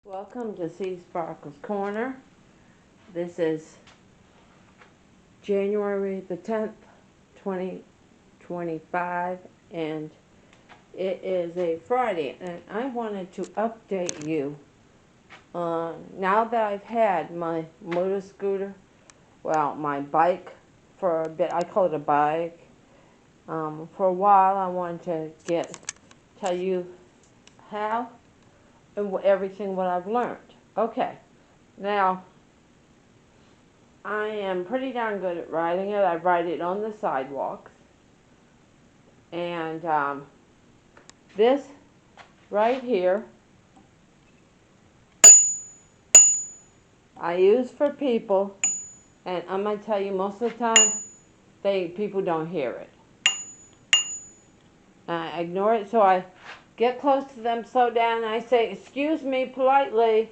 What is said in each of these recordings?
Welcome to seasparkles Corner. This is January the 10th, 2025, and it is a Friday, and I wanted to update you now that I've had my motor scooter, well, my bike for a bit. I call it a bike. For a while, I wanted to tell you how and everything what I've learned. Okay, now I am pretty darn good at riding it. I ride it on the sidewalks, and this right here I use for people, and I'm gonna tell you most of the time people don't hear it. I ignore it, so I get close to them, slow down, and I say, "Excuse me," politely,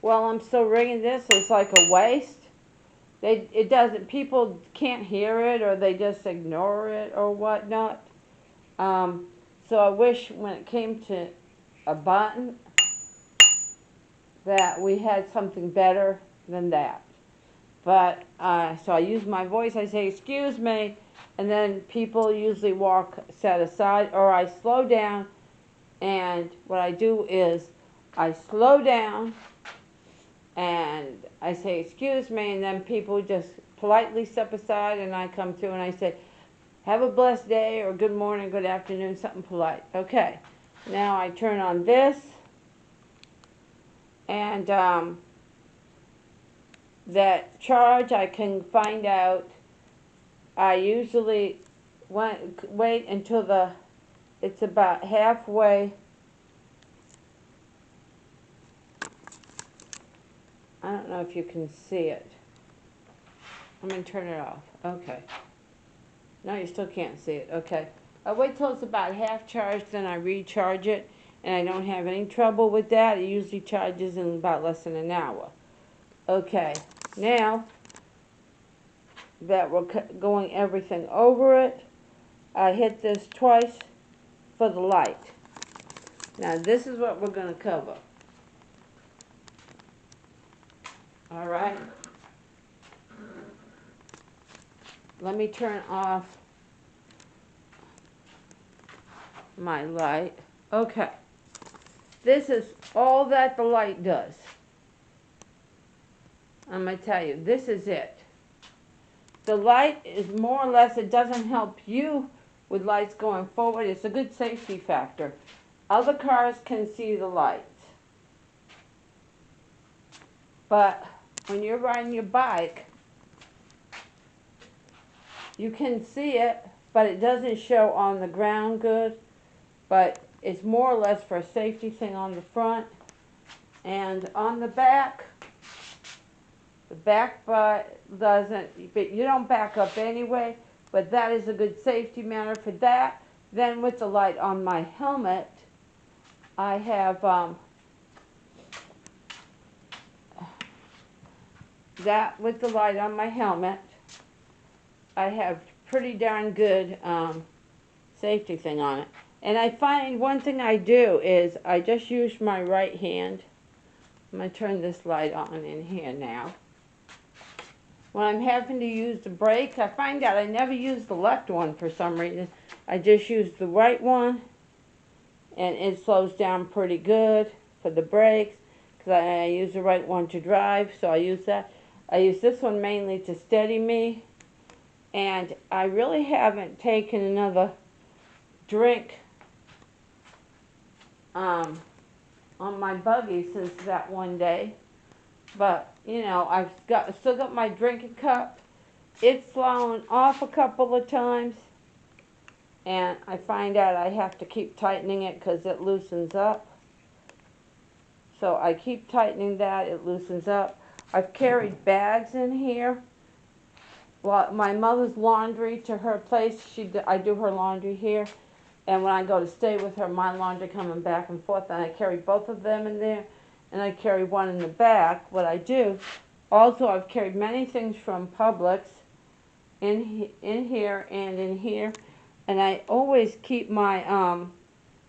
while I'm still ringing this. It's like a waste. It doesn't. People can't hear it, or they just ignore it, or whatnot. So I wish when it came to a button that we had something better than that. But so I use my voice. I say, "Excuse me," and then people usually walk set aside, or I slow down. And what I do is I slow down and I say, "Excuse me," and then people just politely step aside, and I come through and I say, "Have a blessed day," or "Good morning," "Good afternoon," something polite. Okay, now I turn on this, and that charge I can find out. I usually wait until it's about halfway. I don't know if you can see it. I'm going to turn it off. Okay. No, you still can't see it. Okay. I wait till it's about half charged, then I recharge it, and I don't have any trouble with that. It usually charges in about less than an hour. Okay. Now that we're going everything over it, I hit this twice for the light. Now this is what we're going to cover. All right. Let me turn off my light. Okay. This is all that the light does. I'm going to tell you, this is it. The light is more or less, it doesn't help you with lights going forward. It's a good safety factor. Other cars can see the lights. But when you're riding your bike, you can see it, but it doesn't show on the ground good. But it's more or less for a safety thing on the front. And on the back doesn't, but you don't back up anyway, but that is a good safety matter for that. Then with the light on my helmet, I have that with the light on my helmet, I have pretty darn good safety thing on it. And I find one thing I do is I just use my right hand. I'm going to turn this light on in here now. When I'm having to use the brake, I find out I never use the left one for some reason. I just use the right one, and it slows down pretty good for the brakes, because I use the right one to drive, so I use that. I use this one mainly to steady me, and I really haven't taken another drink on my buggy since that one day. But, you know, I've still got my drinking cup. It's fallen off a couple of times. And I find out I have to keep tightening it because it loosens up. So I keep tightening that. It loosens up. I've carried bags in here. Well, my mother's laundry to her place, I do her laundry here. And when I go to stay with her, my laundry coming back and forth. And I carry both of them in there. And I carry one in the back. What I do, also I've carried many things from Publix in here and in here, and I always keep my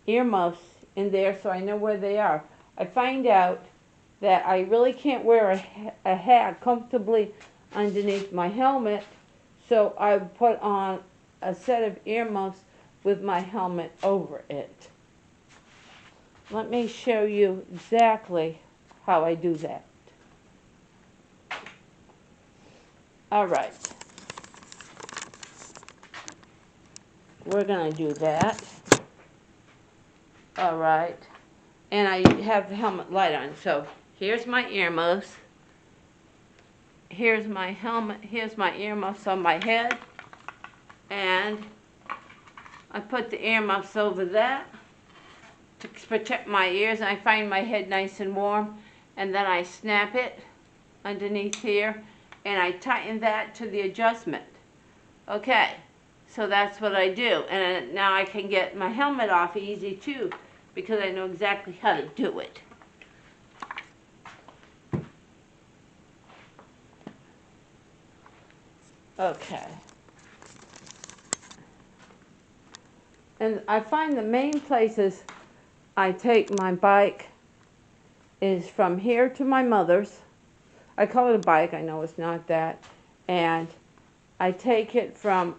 earmuffs in there so I know where they are. I find out that I really can't wear a hat comfortably underneath my helmet, so I put on a set of earmuffs with my helmet over it. Let me show you exactly how I do that. Alright, we're going to do that. Alright, and I have the helmet light on, so here's my earmuffs. Here's my helmet, here's my earmuffs on my head, and I put the earmuffs over that to protect my ears, and I find my head nice and warm, and then I snap it underneath here, and I tighten that to the adjustment. Okay, so that's what I do, and now I can get my helmet off easy too, because I know exactly how to do it. Okay. And I find the main places I take my bike is from here to my mother's. I call it a bike, I know it's not that. And I take it from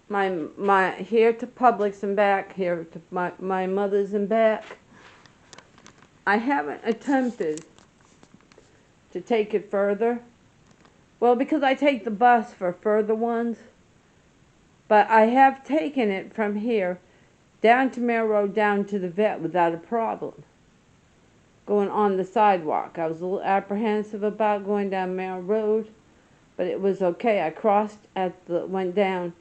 my here to Publix and back, here to my mother's and back. I haven't attempted to take it further. Well, because I take the bus for further ones. But I have taken it from here down to Mill Road, down to the vet without a problem. Going on the sidewalk. I was a little apprehensive about going down Mill Road, but it was okay. I crossed went down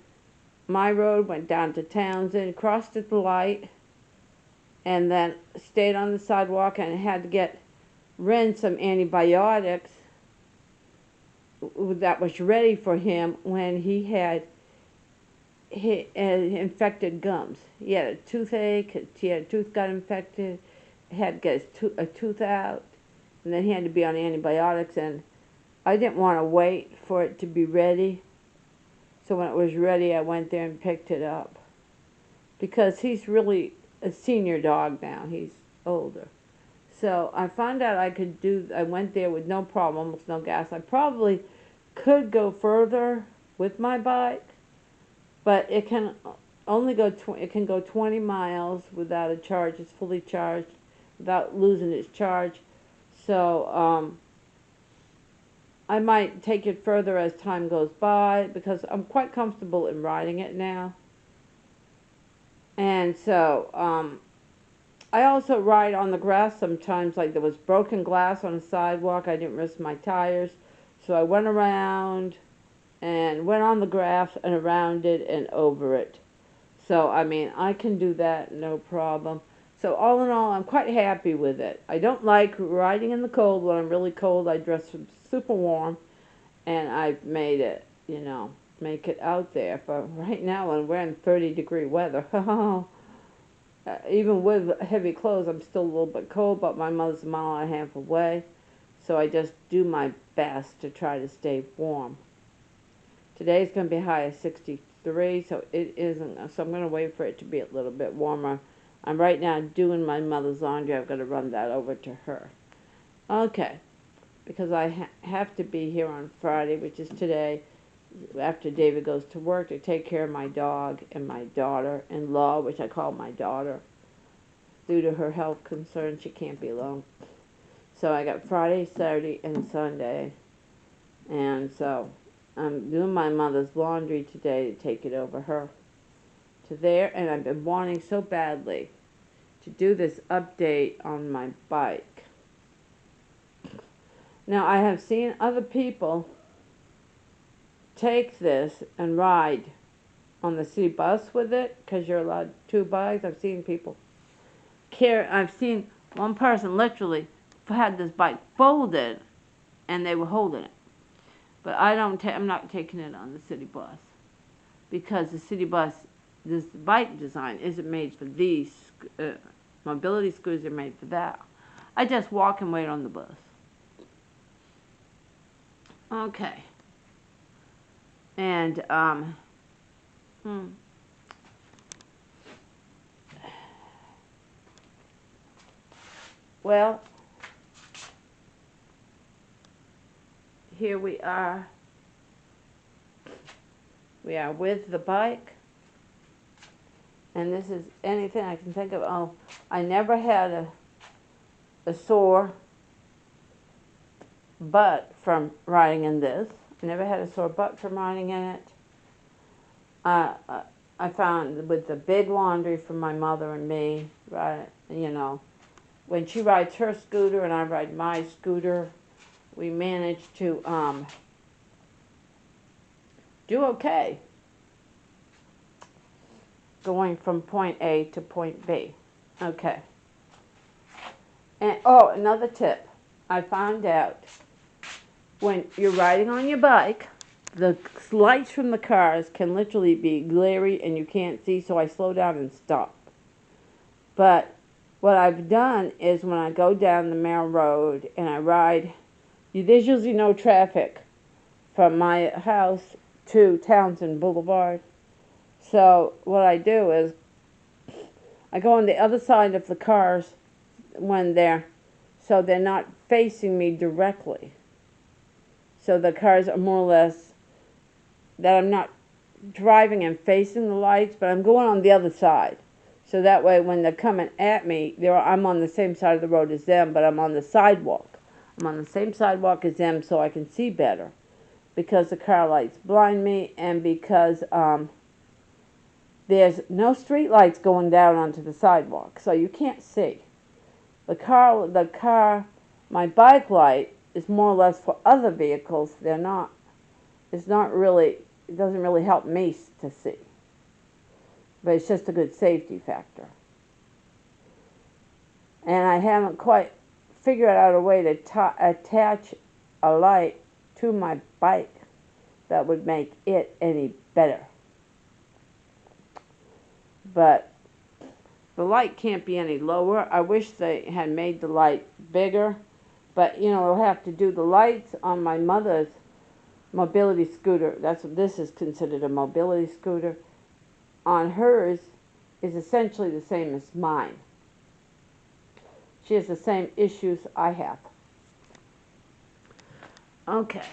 my road, went down to Townsend, crossed at the light, and then stayed on the sidewalk, and had to Ren some antibiotics that was ready for him when he had infected gums. He had a toothache, a tooth got infected, had to get a tooth out, and then he had to be on antibiotics, and I didn't want to wait for it to be ready. So when it was ready, I went there and picked it up. Because he's really a senior dog now. He's older. So I found out I went there with no problem, almost no gas. I probably could go further with my bike, but it can only go, it can go 20 miles without a charge. It's fully charged, without losing its charge. So, I might take it further as time goes by, because I'm quite comfortable in riding it now. And so, I also ride on the grass sometimes, like there was broken glass on the sidewalk. I didn't risk my tires. So I went around and went on the grass and around it and over it. So, I mean, I can do that, no problem. So all in all, I'm quite happy with it. I don't like riding in the cold. When I'm really cold, I dress super warm, and I've made it, make it out there. But right now, when we're in 30-degree weather, even with heavy clothes, I'm still a little bit cold, but my mother's a mile and a half away, so I just do my best to try to stay warm. Today's going to be high of 63, so it isn't, so I'm going to wait for it to be a little bit warmer. I'm right now doing my mother's laundry. I've got to run that over to her. Okay, because I have to be here on Friday, which is today, after David goes to work, to take care of my dog and my daughter-in-law, which I call my daughter. Due to her health concerns, she can't be alone. So I got Friday, Saturday, and Sunday. And so I'm doing my mother's laundry today to take it over her to there. And I've been wanting so badly to do this update on my bike. Now, I have seen other people take this and ride on the city bus with it, because you're allowed 2 bikes. I've seen people I've seen one person literally had this bike folded, and they were holding it. But I'm not taking it on the city bus, because the city bus, this bike design isn't made for these. Mobility scooters are made for that. I just walk and wait on the bus. Okay. And, Well, here we are. We are with the bike. And this is anything I can think of. Oh, I never had a sore butt from riding in this. I never had a sore butt from riding in it. I found with the big laundry from my mother and me, right, you know, when she rides her scooter and I ride my scooter, we manage to do okay going from point A to point B. Okay. And oh, another tip. I found out when you're riding on your bike, the lights from the cars can literally be glary and you can't see, so I slow down and stop. But what I've done is when I go down the main road and I ride, there's usually no traffic from my house to Townsend Boulevard. So what I do is I go on the other side of the cars when so they're not facing me directly. So the cars are more or less that I'm not driving and facing the lights, but I'm going on the other side. So that way when they're coming at me, I'm on the same side of the road as them, but I'm on the sidewalk. I'm on the same sidewalk as them so I can see better. Because the car lights blind me and because there's no street lights going down onto the sidewalk, so you can't see. My bike light is more or less for other vehicles. It doesn't really help me to see. But it's just a good safety factor. And I haven't quite figured out a way to attach a light to my bike that would make it any better. But the light can't be any lower. I wish they had made the light bigger. But, we'll have to do the lights on my mother's mobility scooter. That's what this is considered, a mobility scooter. On hers is essentially the same as mine. She has the same issues I have. Okay.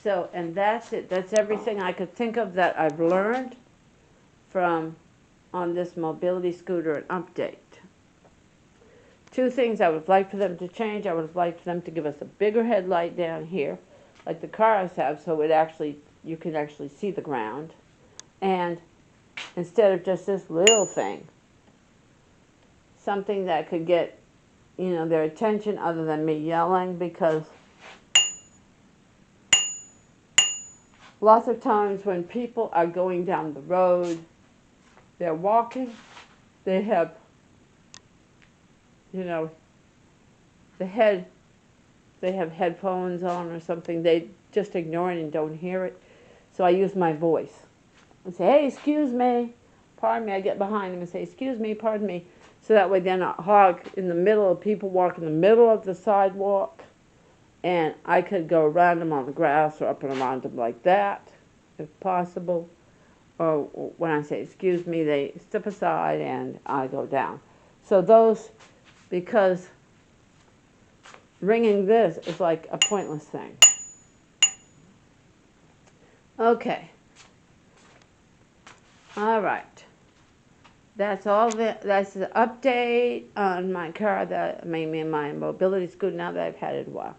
So, and that's it. That's everything I could think of that I've learned on this mobility scooter and update. Two things I would like for them to change. I would have liked for them to give us a bigger headlight down here, like the cars have, so you can actually see the ground. And instead of just this little thing, something that could get, their attention other than me yelling, because lots of times when people are going down the road, they're walking, they have, they have headphones on or something, they just ignore it and don't hear it. So I use my voice. I say, hey, excuse me, pardon me. I get behind them and say, excuse me, pardon me. So that way they're not hogged in the middle of people walk in the middle of the sidewalk. And I could go around them on the grass or up and around them like that, if possible. Or when I say, excuse me, they step aside and I go down. So because ringing this is like a pointless thing. Okay. All right. That's all. That's the update on my car that made me my mobility scooter now that I've had it a while.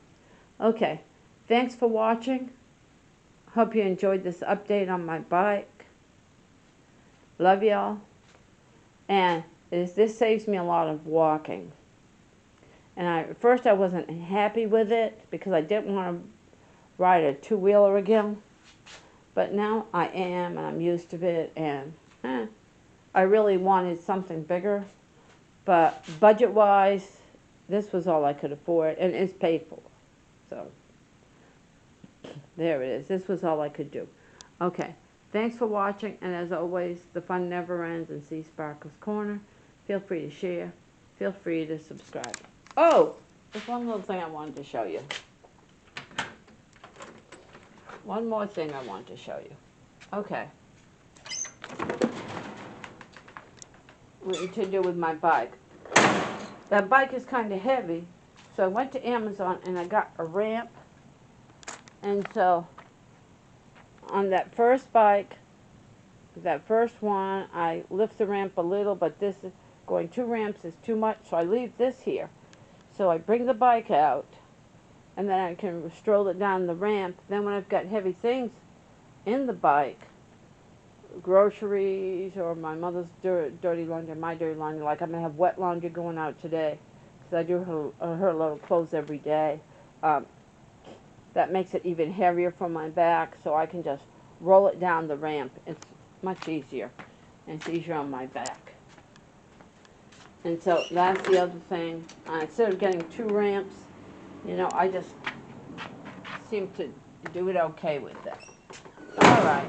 Okay. Thanks for watching. Hope you enjoyed this update on my bike. Love y'all. And this saves me a lot of walking. And at first I wasn't happy with it because I didn't want to ride a two-wheeler again. But now I am, and I'm used to it, and I really wanted something bigger. But budget-wise, this was all I could afford, and it's paid for. So, there it is. This was all I could do. Okay. Thanks for watching, and as always, the fun never ends in seasparkles Corner. Feel free to share. Feel free to subscribe. Oh, there's one little thing I wanted to show you. One more thing I want to show you. Okay. What to do with my bike. that bike is kind of heavy. So I went to Amazon and I got a ramp. And so on that first bike, that first one, I lift the ramp a little, but this is going 2 ramps is too much, so I leave this here. So I bring the bike out, and then I can stroll it down the ramp. Then when I've got heavy things in the bike, groceries or my mother's dirty laundry, my dirty laundry, like I'm going to have wet laundry going out today, because I do her load of clothes every day. That makes it even heavier for my back, so I can just roll it down the ramp. It's much easier, and it's easier on my back. And so that's the other thing. Instead of getting 2 ramps, you know, I just seem to do it okay with it. All right.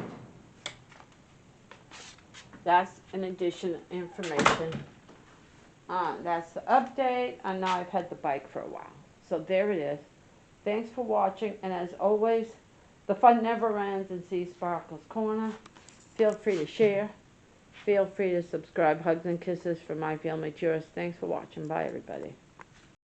That's an addition information. That's the update, and now I've had the bike for a while. So there it is. Thanks for watching, and as always, the fun never ends in seasparkles Corner. Feel free to share. Feel free to subscribe. Hugs and kisses from my family. Cheers. Thanks for watching. Bye, everybody.